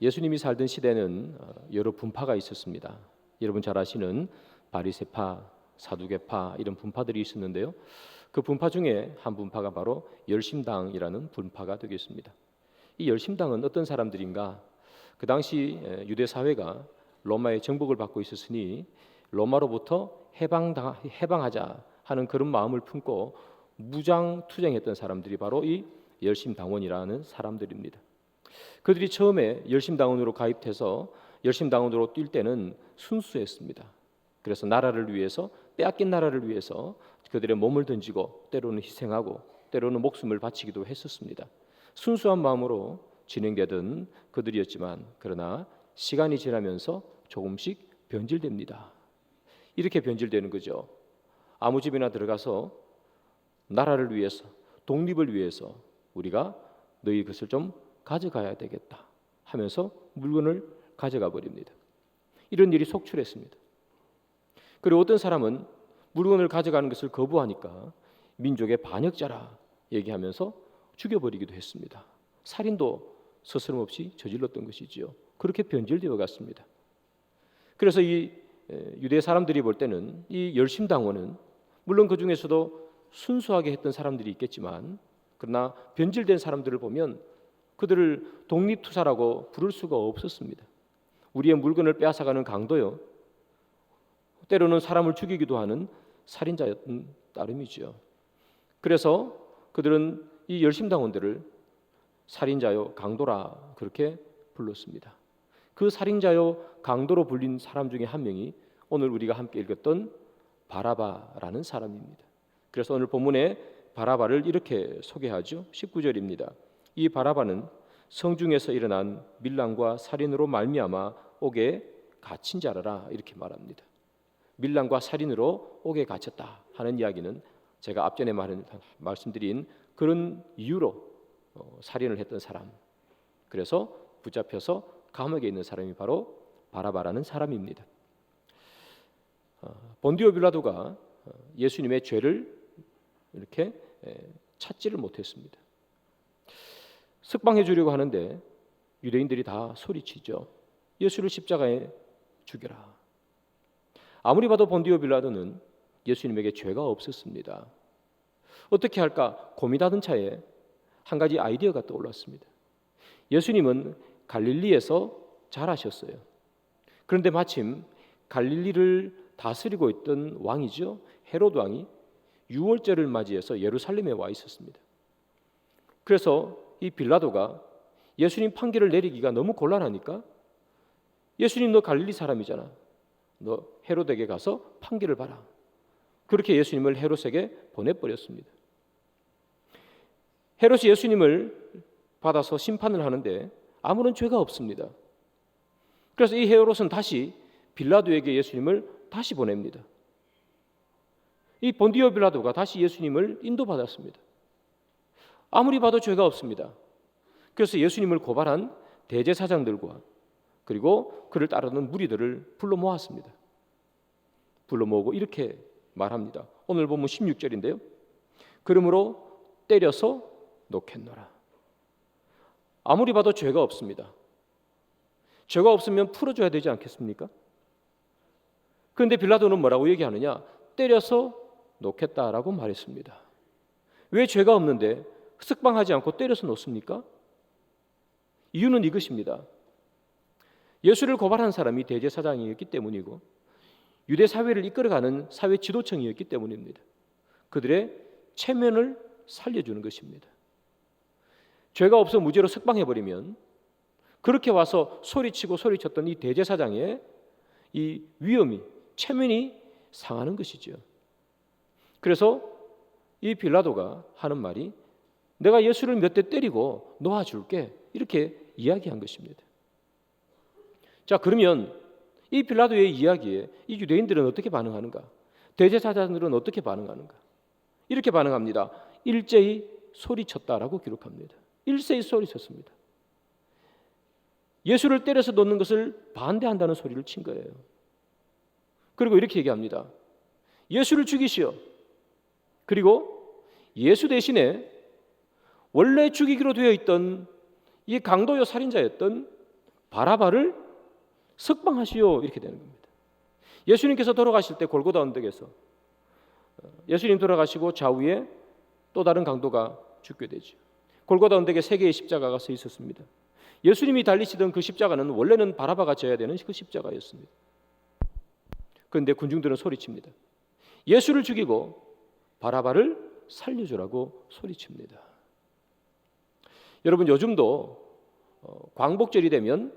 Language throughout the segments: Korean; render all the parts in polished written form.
예수님이 살던 시대는 여러 분파가 있었습니다. 여러분 잘 아시는 바리새파, 사두개파 이런 분파들이 있었는데요. 그 분파 중에 한 분파가 바로 열심당이라는 분파가 되겠습니다. 이 열심당은 어떤 사람들인가? 그 당시 유대 사회가 로마의 정복을 받고 있었으니 로마로부터 해방하자 하는 그런 마음을 품고 무장투쟁했던 사람들이 바로 이 열심당원이라는 사람들입니다. 그들이 처음에 열심당원으로 가입해서 열심당원으로 뛸 때는 순수했습니다. 그래서 나라를 위해서, 빼앗긴 나라를 위해서 그들의 몸을 던지고 때로는 희생하고 때로는 목숨을 바치기도 했었습니다. 순수한 마음으로 진행되던 그들이었지만 그러나 시간이 지나면서 조금씩 변질됩니다. 이렇게 변질되는 거죠. 아무 집이나 들어가서 나라를 위해서, 독립을 위해서 우리가 너희 것을 좀 가져가야 되겠다 하면서 물건을 가져가 버립니다. 이런 일이 속출했습니다. 그리고 어떤 사람은 물건을 가져가는 것을 거부하니까 민족의 반역자라 얘기하면서 죽여버리기도 했습니다. 살인도 서스럼없이 저질렀던 것이지요. 그렇게 변질되어 갔습니다. 그래서 이 유대 사람들이 볼 때는 이 열심당원은 물론 그 중에서도 순수하게 했던 사람들이 있겠지만 그러나 변질된 사람들을 보면 그들을 독립투사라고 부를 수가 없었습니다. 우리의 물건을 빼앗아가는 강도요, 때로는 사람을 죽이기도 하는 살인자였던 따름이죠. 그래서 그들은 이 열심당원들을 살인자요, 강도라 그렇게 불렀습니다. 그 살인자요, 강도로 불린 사람 중에 한 명이 오늘 우리가 함께 읽었던 바라바라는 사람입니다. 그래서 오늘 본문에 바라바를 이렇게 소개하죠. 19절입니다. 이 바라바는 성중에서 일어난 밀란과 살인으로 말미암아 옥에 갇힌 자라라 이렇게 말합니다. 밀란과 살인으로 옥에 갇혔다 하는 이야기는 제가 앞전에 말씀드린 그런 이유로 살인을 했던 사람, 그래서 붙잡혀서 감옥에 있는 사람이 바로 바라바라는 사람입니다. 본디오 빌라도가 예수님의 죄를 이렇게 찾지를 못했습니다. 석방해 주려고 하는데 유대인들이 다 소리치죠. 예수를 십자가에 죽여라. 아무리 봐도 본디오 빌라도는 예수님에게 죄가 없었습니다. 어떻게 할까 고민하던 차에 한 가지 아이디어가 떠올랐습니다. 예수님은 갈릴리에서 자라셨어요. 그런데 마침 갈릴리를 다스리고 있던 왕이죠, 헤롯 왕이 유월절을 맞이해서 예루살렘에 와 있었습니다. 그래서 이 빌라도가 예수님 판결을 내리기가 너무 곤란하니까 예수님 너 갈릴리 사람이잖아, 너 헤롯에게 가서 판결을 봐라. 그렇게 예수님을 헤롯에게 보내버렸습니다. 헤롯이 예수님을 받아서 심판을 하는데 아무런 죄가 없습니다. 그래서 이 헤롯은 다시 빌라도에게 예수님을 다시 보냅니다. 이 본디오 빌라도가 다시 예수님을 인도받았습니다. 아무리 봐도 죄가 없습니다. 그래서 예수님을 고발한 대제사장들과 그리고 그를 따르는 무리들을 불러 모았습니다. 불러 모으고 이렇게 말합니다. 오늘 보면 16절인데요. 그러므로 때려서 놓겠노라. 아무리 봐도 죄가 없습니다. 죄가 없으면 풀어줘야 되지 않겠습니까? 그런데 빌라도는 뭐라고 얘기하느냐? 때려서 놓겠다라고 말했습니다. 왜 죄가 없는데 석방하지 않고 때려서 놓습니까? 이유는 이것입니다. 예수를 고발한 사람이 대제사장이었기 때문이고 유대 사회를 이끌어가는 사회 지도층이었기 때문입니다. 그들의 체면을 살려주는 것입니다. 죄가 없어 무죄로 석방해버리면 그렇게 와서 소리치고 소리쳤던 이 대제사장의 이 위엄이, 체면이 상하는 것이죠. 그래서 이 빌라도가 하는 말이 내가 예수를 몇 대 때리고 놓아줄게 이렇게 이야기한 것입니다. 자, 그러면 이 빌라도의 이야기에 이 유대인들은 어떻게 반응하는가? 대제사장들은 어떻게 반응하는가? 이렇게 반응합니다. 일제히 소리쳤다라고 기록합니다. 일제히 소리쳤습니다. 예수를 때려서 놓는 것을 반대한다는 소리를 친 거예요. 그리고 이렇게 얘기합니다. 예수를 죽이시오. 그리고 예수 대신에 원래 죽이기로 되어 있던 이 강도요 살인자였던 바라바를 석방하시오 이렇게 되는 겁니다. 예수님께서 돌아가실 때 골고다 언덕에서 예수님 돌아가시고 좌우에 또 다른 강도가 죽게 되죠. 골고다 언덕에 세 개의 십자가가 서 있었습니다. 예수님이 달리시던 그 십자가는 원래는 바라바가 져야 되는 그 십자가였습니다. 그런데 군중들은 소리칩니다. 예수를 죽이고 바라바를 살려주라고 소리칩니다. 여러분, 요즘도 광복절이 되면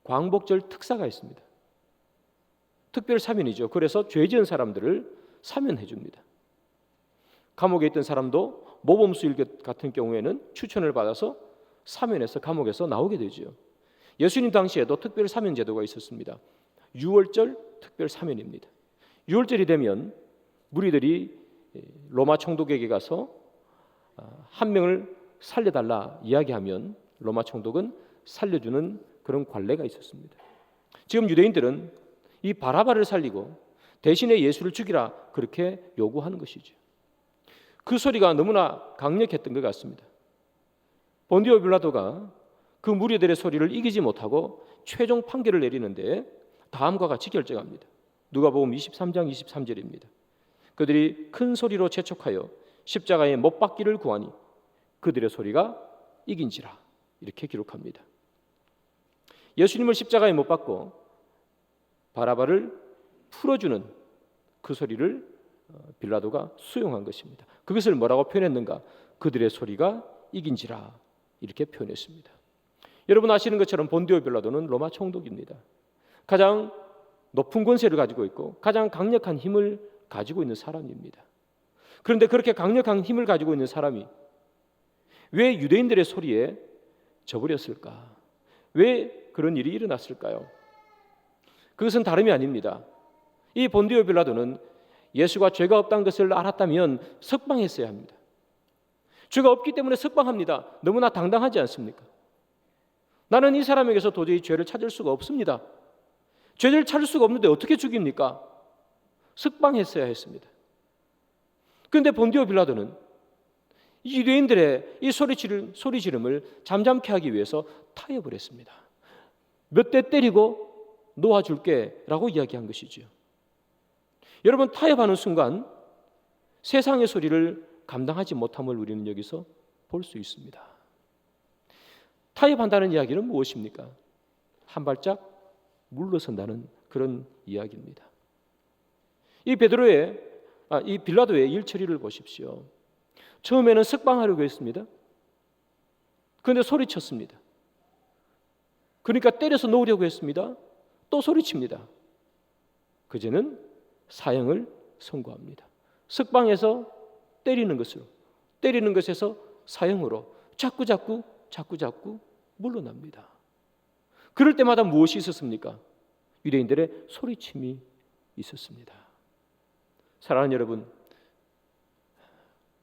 광복절 특사가 있습니다. 특별 사면이죠. 그래서 죄 지은 사람들을 사면해 줍니다. 감옥에 있던 사람도 모범수일 같은 경우에는 추천을 받아서 사면해서 감옥에서 나오게 되죠. 예수님 당시에도 특별 사면 제도가 있었습니다. 6월절 특별 사면입니다. 6월절이 되면 무리들이 로마 총독에게 가서 한 명을 살려달라 이야기하면 로마 총독은 살려주는 그런 관례가 있었습니다. 지금 유대인들은 이 바라바를 살리고 대신에 예수를 죽이라 그렇게 요구하는 것이죠. 그 소리가 너무나 강력했던 것 같습니다. 본디오 빌라도가 그 무리들의 소리를 이기지 못하고 최종 판결을 내리는데 다음과 같이 결정합니다. 누가복음 23장 23절입니다. 그들이 큰 소리로 재촉하여 십자가에 못 박기를 구하니 그들의 소리가 이긴지라 이렇게 기록합니다. 예수님을 십자가에 못 박고 바라바를 풀어주는 그 소리를 빌라도가 수용한 것입니다. 그것을 뭐라고 표현했는가? 그들의 소리가 이긴지라 이렇게 표현했습니다. 여러분 아시는 것처럼 본디오 빌라도는 로마 총독입니다. 가장 높은 권세를 가지고 있고 가장 강력한 힘을 가지고 있는 사람입니다. 그런데 그렇게 강력한 힘을 가지고 있는 사람이 왜 유대인들의 소리에 져버렸을까? 왜 그런 일이 일어났을까요? 그것은 다름이 아닙니다. 이 본디오 빌라도는 예수가 죄가 없다는 것을 알았다면 석방했어야 합니다. 죄가 없기 때문에 석방합니다. 너무나 당당하지 않습니까? 나는 이 사람에게서 도저히 죄를 찾을 수가 없습니다. 죄를 찾을 수가 없는데 어떻게 죽입니까? 석방했어야 했습니다. 그런데 본디오 빌라도는 이 유대인들의 이 소리 지름을 잠잠케 하기 위해서 타협을 했습니다. 몇 대 때리고 놓아줄게 라고 이야기한 것이죠. 여러분, 타협하는 순간 세상의 소리를 감당하지 못함을 우리는 여기서 볼 수 있습니다. 타협한다는 이야기는 무엇입니까? 한 발짝 물러선다는 그런 이야기입니다. 이 빌라도의 일 처리를 보십시오. 처음에는 석방하려고 했습니다. 그런데 소리쳤습니다. 그러니까 때려서 놓으려고 했습니다. 또 소리칩니다. 그제는 사형을 선고합니다. 석방해서 때리는 것에서 사형으로 자꾸 물러납니다. 그럴 때마다 무엇이 있었습니까? 유대인들의 소리침이 있었습니다. 사랑하는 여러분,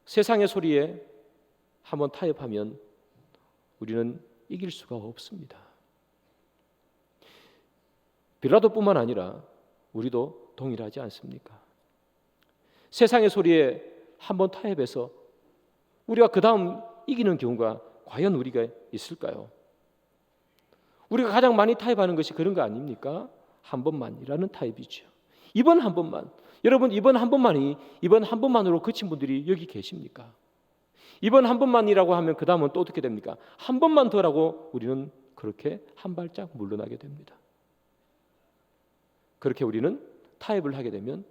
세상의 소리에 한번 타협하면 우리는 이길 수가 없습니다. 빌라도뿐만 아니라 우리도 동일하지 않습니까? 세상의 소리에 한번 타협해서 우리가 그 다음 이기는 경우가 과연 우리가 있을까요? 우리가 가장 많이 타협하는 것이 그런 거 아닙니까? 한 번만이라는 타협이죠. 이번 한 번만. 여러분, 이번 한 번만으로 그친 분들이 여기 계십니까? 이번 한 번만이라고 하면 그 다음은 또 어떻게 됩니까? 한 번만 더라고 우리는 그렇게 한 발짝 물러나게 됩니다. 그렇게 우리는 타협을 하게 되면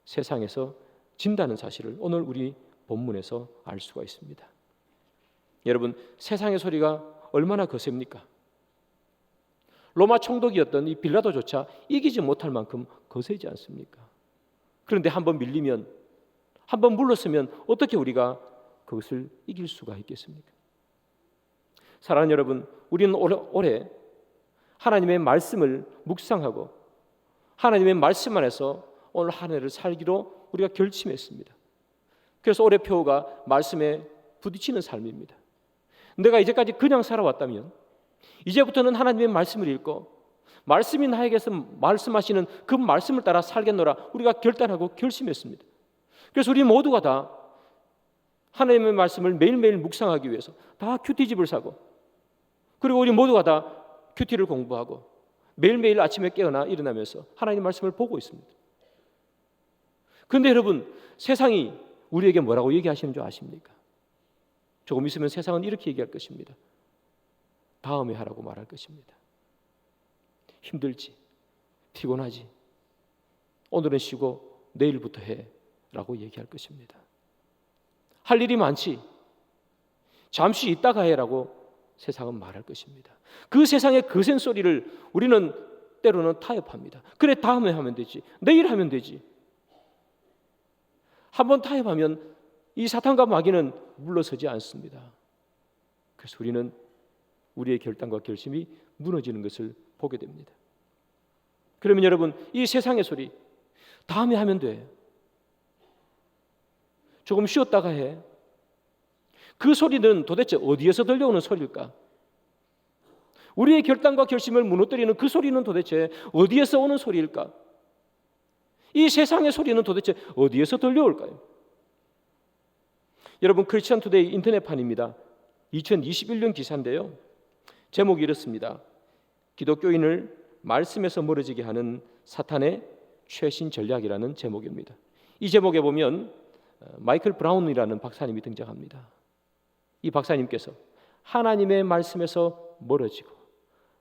세상에서 진다는 사실을 오늘 우리 본문에서 알 수가 있습니다. 여러분, 세상의 소리가 얼마나 거셉니까? 로마 총독이었던 이 빌라도조차 이기지 못할 만큼 거세지 않습니까? 그런데 한번 밀리면, 한번 물러서면 어떻게 우리가 그것을 이길 수가 있겠습니까? 사랑하는 여러분, 우리는 올해 하나님의 말씀을 묵상하고 하나님의 말씀 안에서 오늘 한 해를 살기로 우리가 결심했습니다. 그래서 올해 표어가 말씀에 부딪히는 삶입니다. 내가 이제까지 그냥 살아왔다면 이제부터는 하나님의 말씀을 읽고 말씀이 나에게서 말씀하시는 그 말씀을 따라 살겠노라 우리가 결단하고 결심했습니다. 그래서 우리 모두가 다 하나님의 말씀을 매일매일 묵상하기 위해서 다 큐티집을 사고, 그리고 우리 모두가 다 큐티를 공부하고 매일매일 아침에 깨어나 일어나면서 하나님 말씀을 보고 있습니다. 그런데 여러분, 세상이 우리에게 뭐라고 얘기하시는 줄 아십니까? 조금 있으면 세상은 이렇게 얘기할 것입니다. 다음에 하라고 말할 것입니다. 힘들지, 피곤하지, 오늘은 쉬고 내일부터 해 라고 얘기할 것입니다. 할 일이 많지, 잠시 있다가 해라고 세상은 말할 것입니다. 그 세상의 거센 소리를 우리는 때로는 타협합니다. 그래, 다음에 하면 되지, 내일 하면 되지. 한번 타협하면 이 사탄과 마귀는 물러서지 않습니다. 그래서 우리는 우리의 결단과 결심이 무너지는 것을 보게 됩니다. 그러면 여러분, 이 세상의 소리 다음에 하면 돼, 조금 쉬었다가 해, 그 소리는 도대체 어디에서 들려오는 소리일까? 우리의 결단과 결심을 무너뜨리는 그 소리는 도대체 어디에서 오는 소리일까? 이 세상의 소리는 도대체 어디에서 들려올까요? 여러분, 크리스천 투데이 인터넷판입니다. 2021년 기사인데요, 제목이 이렇습니다. 기독교인을 말씀에서 멀어지게 하는 사탄의 최신 전략이라는 제목입니다. 이 제목에 보면 마이클 브라운이라는 박사님이 등장합니다. 이 박사님께서 하나님의 말씀에서 멀어지고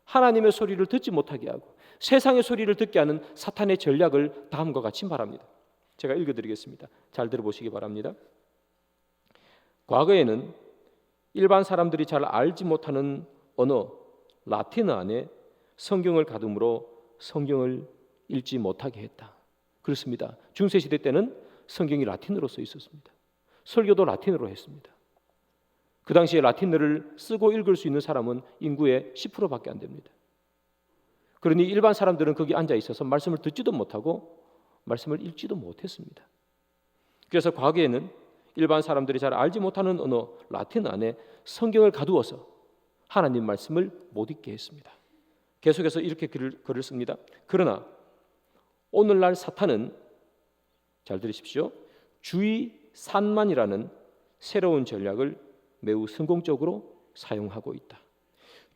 하나님의 소리를 듣지 못하게 하고 세상의 소리를 듣게 하는 사탄의 전략을 다음과 같이 말합니다. 제가 읽어드리겠습니다. 잘 들어보시기 바랍니다. 과거에는 일반 사람들이 잘 알지 못하는 언어 라틴어 안에 성경을 가둠으로 성경을 읽지 못하게 했다. 그렇습니다. 중세시대 때는 성경이 라틴어로 써 있었습니다. 설교도 라틴어로 했습니다. 그 당시에 라틴어를 쓰고 읽을 수 있는 사람은 인구의 10%밖에 안 됩니다. 그러니 일반 사람들은 거기 앉아 있어서 말씀을 듣지도 못하고 말씀을 읽지도 못했습니다. 그래서 과거에는 일반 사람들이 잘 알지 못하는 언어 라틴어 안에 성경을 가두어서 하나님 말씀을 못 읽게 했습니다. 계속해서 이렇게 글을 씁니다. 그러나 오늘날 사탄은, 잘 들으십시오, 주의 산만이라는 새로운 전략을 매우 성공적으로 사용하고 있다.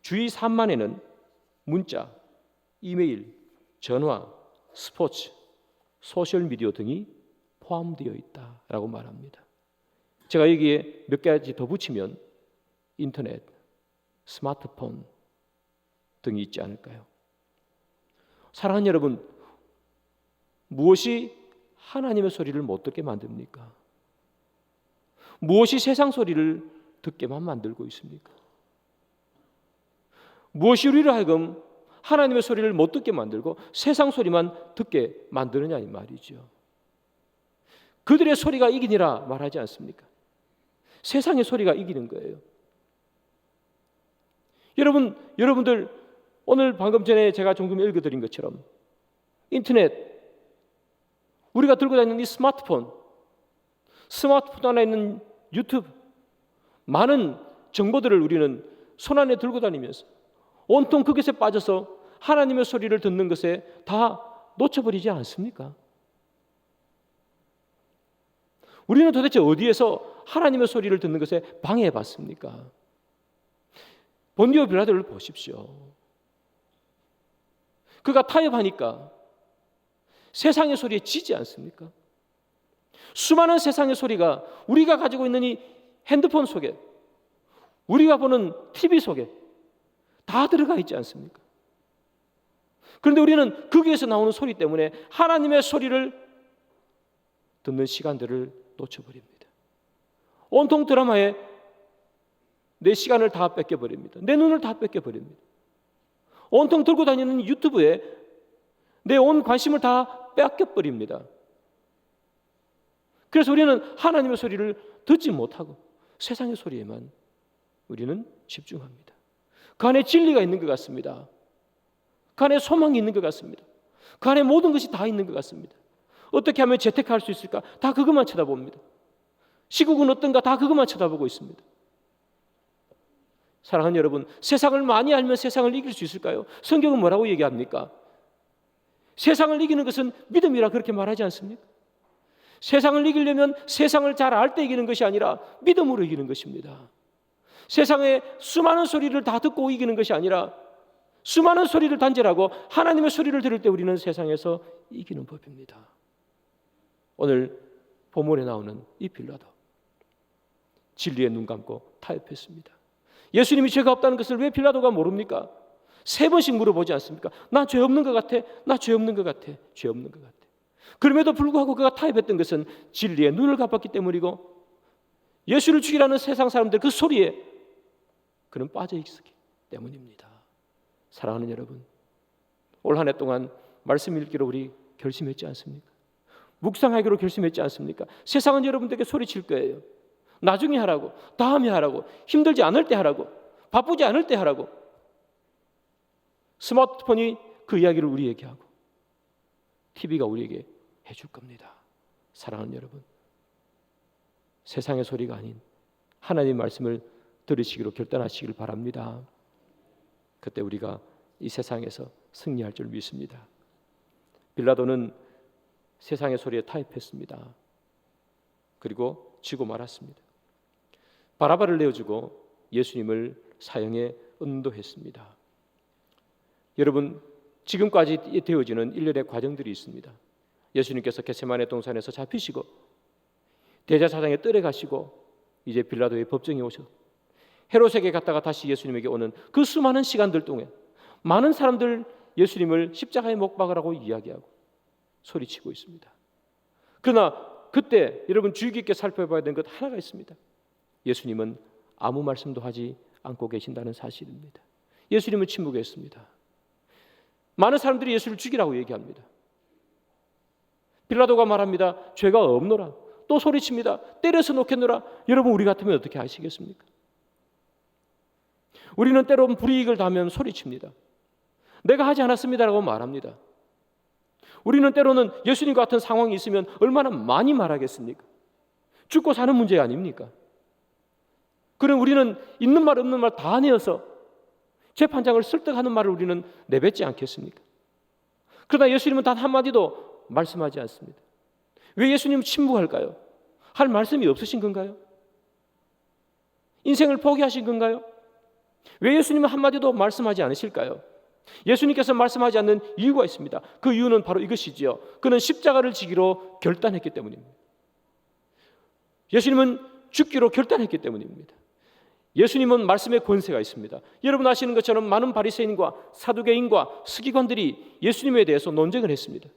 주의 산만에는 문자, 이메일, 전화, 스포츠, 소셜미디어 등이 포함되어 있다라고 말합니다. 제가 여기에 몇 가지 더 붙이면 인터넷, 스마트폰 등이 있지 않을까요? 사랑하는 여러분, 무엇이 하나님의 소리를 못 듣게 만듭니까? 무엇이 세상 소리를 듣게만 만들고 있습니까? 무엇이 우리를 하여금 하나님의 소리를 못 듣게 만들고 세상 소리만 듣게 만드느냐 이 말이죠. 그들의 소리가 이기니라 말하지 않습니까? 세상의 소리가 이기는 거예요. 여러분들 오늘 방금 전에 제가 조금 읽어드린 것처럼 인터넷, 우리가 들고 다니는 이 스마트폰 안에 있는 유튜브, 많은 정보들을 우리는 손안에 들고 다니면서 온통 그것에 빠져서 하나님의 소리를 듣는 것에 다 놓쳐버리지 않습니까? 우리는 도대체 어디에서 하나님의 소리를 듣는 것에 방해해봤습니까? 본디오 빌라도를 보십시오. 그가 타협하니까 세상의 소리에 지지 않습니까? 수많은 세상의 소리가 우리가 가지고 있는 이 핸드폰 속에, 우리가 보는 TV 속에 다 들어가 있지 않습니까? 그런데 우리는 거기에서 나오는 소리 때문에 하나님의 소리를 듣는 시간들을 놓쳐버립니다. 온통 드라마에 내 시간을 다 뺏겨버립니다. 내 눈을 다 뺏겨버립니다. 온통 들고 다니는 유튜브에 내 온 관심을 다 뺏겨버립니다. 그래서 우리는 하나님의 소리를 듣지 못하고 세상의 소리에만 우리는 집중합니다. 그 안에 진리가 있는 것 같습니다. 그 안에 소망이 있는 것 같습니다. 그 안에 모든 것이 다 있는 것 같습니다. 어떻게 하면 재테크할 수 있을까? 다 그것만 쳐다봅니다. 시국은 어떤가? 다 그것만 쳐다보고 있습니다. 사랑하는 여러분, 세상을 많이 알면 세상을 이길 수 있을까요? 성경은 뭐라고 얘기합니까? 세상을 이기는 것은 믿음이라 그렇게 말하지 않습니까? 세상을 이기려면 세상을 잘 알 때 이기는 것이 아니라 믿음으로 이기는 것입니다. 세상의 수많은 소리를 다 듣고 이기는 것이 아니라 수많은 소리를 단절하고 하나님의 소리를 들을 때 우리는 세상에서 이기는 법입니다. 오늘 본문에 나오는 이 빌라도 진리에 눈 감고 타협했습니다. 예수님이 죄가 없다는 것을 왜 빌라도가 모릅니까? 3번씩 물어보지 않습니까? 나 죄 없는 것 같아. 나 죄 없는 것 같아. 죄 없는 것 같아. 그럼에도 불구하고 그가 타협했던 것은 진리에 눈을 감았기 때문이고 예수를 죽이라는 세상 사람들 그 소리에 그는 빠져 있었기 때문입니다. 사랑하는 여러분, 올 한 해 동안 말씀 읽기로 우리 결심했지 않습니까? 묵상하기로 결심했지 않습니까? 세상은 여러분들에게 소리칠 거예요. 나중에 하라고, 다음에 하라고, 힘들지 않을 때 하라고, 바쁘지 않을 때 하라고. 스마트폰이 그 이야기를 우리에게 하고 TV가 우리에게 해줄 겁니다. 사랑하는 여러분, 세상의 소리가 아닌 하나님의 말씀을 들으시기로 결단하시길 바랍니다. 그때 우리가 이 세상에서 승리할 줄 믿습니다. 빌라도는 세상의 소리에 타협했습니다. 그리고 지고 말았습니다. 바라바를 내어주고 예수님을 사형에 은도했습니다. 여러분, 지금까지 되어지는 일련의 과정들이 있습니다. 예수님께서 겟세마네 동산에서 잡히시고 대제사장의 뜰에 가시고 이제 빌라도의 법정에 오셔 헤롯에게 갔다가 다시 예수님에게 오는 그 수많은 시간들 동안 많은 사람들 예수님을 십자가에 못 박으라고 이야기하고 소리치고 있습니다. 그러나 그때 여러분 주의 깊게 살펴봐야 되는 것 하나가 있습니다. 예수님은 아무 말씀도 하지 않고 계신다는 사실입니다. 예수님은 침묵했습니다. 많은 사람들이 예수를 죽이라고 얘기합니다. 빌라도가 말합니다. 죄가 없노라. 또 소리칩니다. 때려서 놓겠노라. 여러분, 우리 같으면 어떻게 하시겠습니까? 우리는 때로는 불이익을 당하면 소리칩니다. 내가 하지 않았습니다라고 말합니다. 우리는 때로는 예수님 같은 상황이 있으면 얼마나 많이 말하겠습니까? 죽고 사는 문제 아닙니까? 그럼 우리는 있는 말 없는 말 다 내어서 재판장을 설득하는 말을 우리는 내뱉지 않겠습니까? 그러나 예수님은 단 한마디도 말씀하지 않습니다. 왜 예수님은 침묵할까요? 할 말씀이 없으신 건가요? 인생을 포기하신 건가요? 왜 예수님은 한마디도 말씀하지 않으실까요? 예수님께서 말씀하지 않는 이유가 있습니다. 그 이유는 바로 이것이지요. 그는 십자가를 지기로 결단했기 때문입니다. 예수님은 죽기로 결단했기 때문입니다. 예수님은 말씀의 권세가 있습니다. 여러분 아시는 것처럼 많은 바리새인과 사두개인과 서기관들이 예수님에 대해서 논쟁을 했습니다.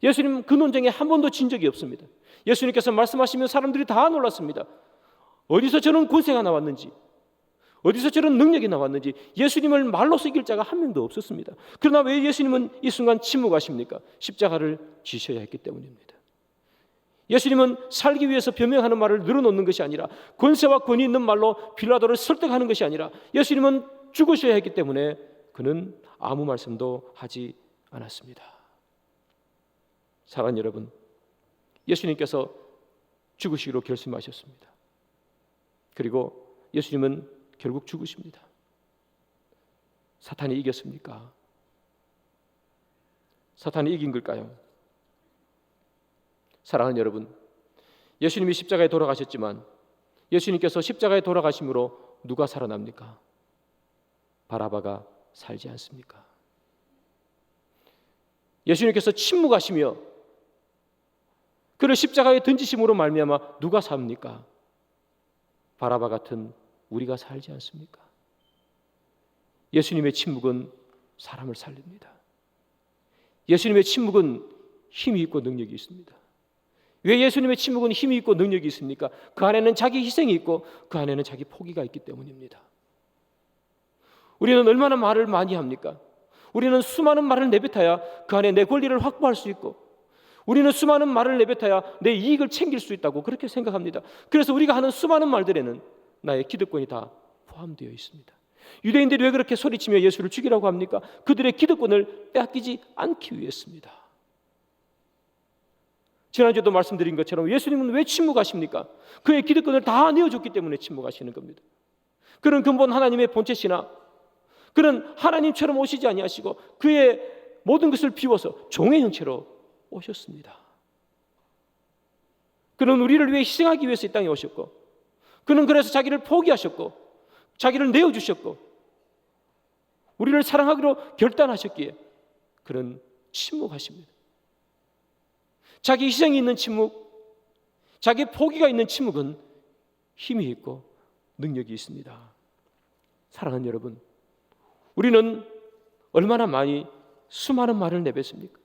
예수님은 그 논쟁에 한 번도 진 적이 없습니다. 예수님께서 말씀하시면 사람들이 다 놀랐습니다. 어디서 저런 권세가 나왔는지, 어디서 저런 능력이 나왔는지 예수님을 말로서 이길 자가 한 명도 없었습니다. 그러나 왜 예수님은 이 순간 침묵하십니까? 십자가를 지셔야 했기 때문입니다. 예수님은 살기 위해서 변명하는 말을 늘어놓는 것이 아니라 권세와 권위 있는 말로 빌라도를 설득하는 것이 아니라 예수님은 죽으셔야 했기 때문에 그는 아무 말씀도 하지 않았습니다. 사랑하는 여러분, 예수님께서 죽으시기로 결심하셨습니다. 그리고 예수님은 결국 죽으십니다. 사탄이 이겼습니까? 사탄이 이긴 걸까요? 사랑하는 여러분, 예수님이 십자가에 돌아가셨지만 예수님께서 십자가에 돌아가심으로 누가 살아납니까? 바라바가 살지 않습니까? 예수님께서 침묵하시며 그를 십자가에 던지심으로 말미암아 누가 삽니까? 바라바 같은 우리가 살지 않습니까? 예수님의 침묵은 사람을 살립니다. 예수님의 침묵은 힘이 있고 능력이 있습니다. 왜 예수님의 침묵은 힘이 있고 능력이 있습니까? 그 안에는 자기 희생이 있고 그 안에는 자기 포기가 있기 때문입니다. 우리는 얼마나 말을 많이 합니까? 우리는 수많은 말을 내뱉어야 그 안에 내 권리를 확보할 수 있고 우리는 수많은 말을 내뱉어야 내 이익을 챙길 수 있다고 그렇게 생각합니다. 그래서 우리가 하는 수많은 말들에는 나의 기득권이 다 포함되어 있습니다. 유대인들이 왜 그렇게 소리치며 예수를 죽이라고 합니까? 그들의 기득권을 빼앗기지 않기 위해서입니다. 지난주에도 말씀드린 것처럼 예수님은 왜 침묵하십니까? 그의 기득권을 다 내어줬기 때문에 침묵하시는 겁니다. 그는 근본 하나님의 본체시나 그는 하나님처럼 오시지 아니하시고 그의 모든 것을 비워서 종의 형체로 오셨습니다. 그는 우리를 위해 희생하기 위해서 이 땅에 오셨고 그는 그래서 자기를 포기하셨고 자기를 내어주셨고 우리를 사랑하기로 결단하셨기에 그는 침묵하십니다. 자기 희생이 있는 침묵, 자기 포기가 있는 침묵은 힘이 있고 능력이 있습니다. 사랑하는 여러분, 우리는 얼마나 많이 수많은 말을 내뱉습니까?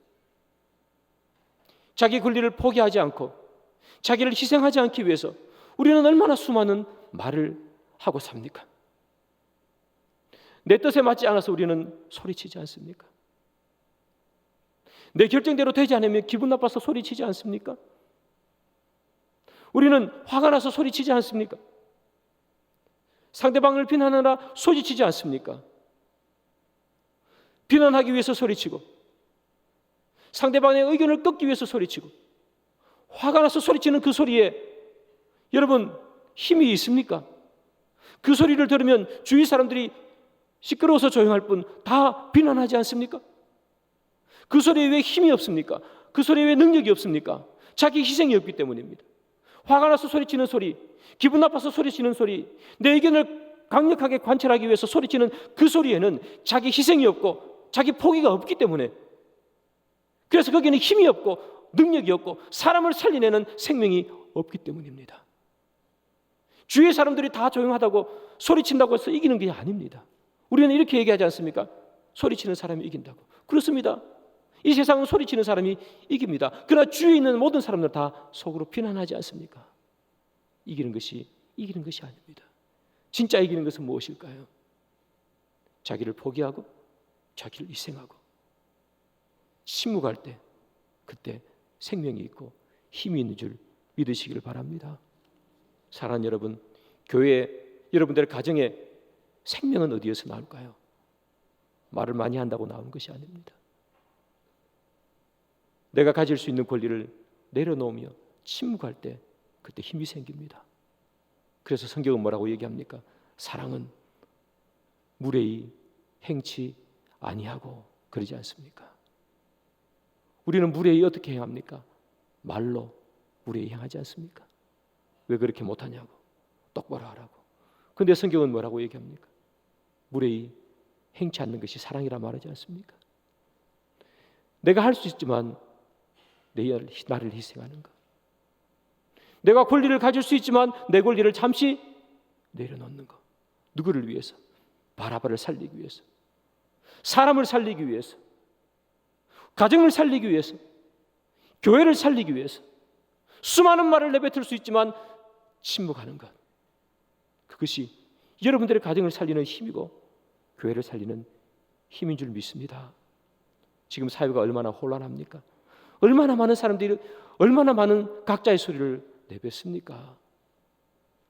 자기 권리를 포기하지 않고 자기를 희생하지 않기 위해서 우리는 얼마나 수많은 말을 하고 삽니까? 내 뜻에 맞지 않아서 우리는 소리치지 않습니까? 내 결정대로 되지 않으면 기분 나빠서 소리치지 않습니까? 우리는 화가 나서 소리치지 않습니까? 상대방을 비난하느라 소리치지 않습니까? 비난하기 위해서 소리치고 상대방의 의견을 꺾기 위해서 소리치고 화가 나서 소리치는 그 소리에 여러분 힘이 있습니까? 그 소리를 들으면 주위 사람들이 시끄러워서 조용할 뿐 다 비난하지 않습니까? 그 소리에 왜 힘이 없습니까? 그 소리에 왜 능력이 없습니까? 자기 희생이 없기 때문입니다. 화가 나서 소리치는 소리, 기분 나빠서 소리치는 소리, 내 의견을 강력하게 관철하기 위해서 소리치는 그 소리에는 자기 희생이 없고 자기 포기가 없기 때문에, 그래서 거기는 힘이 없고 능력이 없고 사람을 살려내는 생명이 없기 때문입니다. 주위의 사람들이 다 조용하다고 소리친다고 해서 이기는 게 아닙니다. 우리는 이렇게 얘기하지 않습니까? 소리치는 사람이 이긴다고. 그렇습니다. 이 세상은 소리치는 사람이 이깁니다. 그러나 주위에 있는 모든 사람들 다 속으로 비난하지 않습니까? 이기는 것이 아닙니다. 진짜 이기는 것은 무엇일까요? 자기를 포기하고 자기를 희생하고 침묵할 때 그때 생명이 있고 힘이 있는 줄 믿으시기를 바랍니다. 사랑하는 여러분, 교회 여러분들의 가정에 생명은 어디에서 나올까요? 말을 많이 한다고 나오는 것이 아닙니다. 내가 가질 수 있는 권리를 내려놓으며 침묵할 때 그때 힘이 생깁니다. 그래서 성경은 뭐라고 얘기합니까? 사랑은 무례히 행치 아니하고 그러지 않습니까? 우리는 무례히 어떻게 행합니까? 말로 무례히 행하지 않습니까? 왜 그렇게 못하냐고, 똑바로 하라고. 그런데 성경은 뭐라고 얘기합니까? 무례히 행치 않는 것이 사랑이라 말하지 않습니까? 내가 할 수 있지만 나를 희생하는 것, 내가 권리를 가질 수 있지만 내 권리를 잠시 내려놓는 것. 누구를 위해서? 바라바를 살리기 위해서, 사람을 살리기 위해서, 가정을 살리기 위해서, 교회를 살리기 위해서 수많은 말을 내뱉을 수 있지만 침묵하는 것, 그것이 여러분들의 가정을 살리는 힘이고 교회를 살리는 힘인 줄 믿습니다. 지금 사회가 얼마나 혼란합니까? 얼마나 많은 사람들이 얼마나 많은 각자의 소리를 내뱉습니까?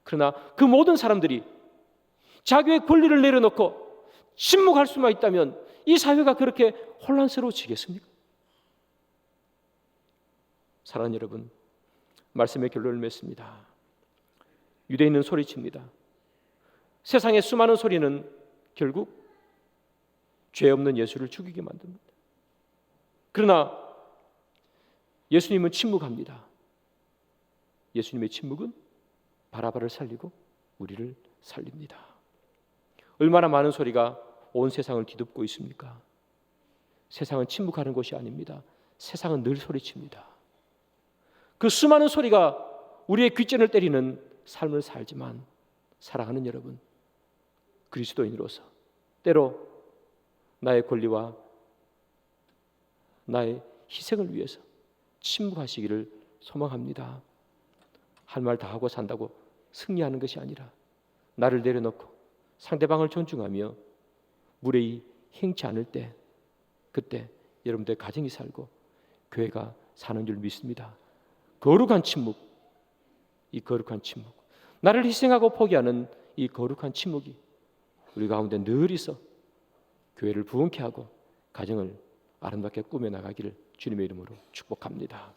그러나 그 모든 사람들이 자기의 권리를 내려놓고 침묵할 수만 있다면 이 사회가 그렇게 혼란스러워지겠습니까? 사랑하는 여러분, 말씀의 결론을 맺습니다. 유대인은 소리칩니다. 세상의 수많은 소리는 결국 죄 없는 예수를 죽이게 만듭니다. 그러나 예수님은 침묵합니다. 예수님의 침묵은 바라바를 살리고 우리를 살립니다. 얼마나 많은 소리가 온 세상을 뒤덮고 있습니까? 세상은 침묵하는 곳이 아닙니다. 세상은 늘 소리칩니다. 그 수많은 소리가 우리의 귓전을 때리는 삶을 살지만, 사랑하는 여러분, 그리스도인으로서 때로 나의 권리와 나의 희생을 위해서 침묵하시기를 소망합니다. 할 말 다 하고 산다고 승리하는 것이 아니라 나를 내려놓고 상대방을 존중하며 무례히 행치 않을 때, 그때 여러분들의 가정이 살고 교회가 사는 줄 믿습니다. 거룩한 침묵, 이 거룩한 침묵, 나를 희생하고 포기하는 이 거룩한 침묵이 우리 가운데 늘 있어 교회를 부흥케 하고 가정을 아름답게 꾸며나가기를 주님의 이름으로 축복합니다.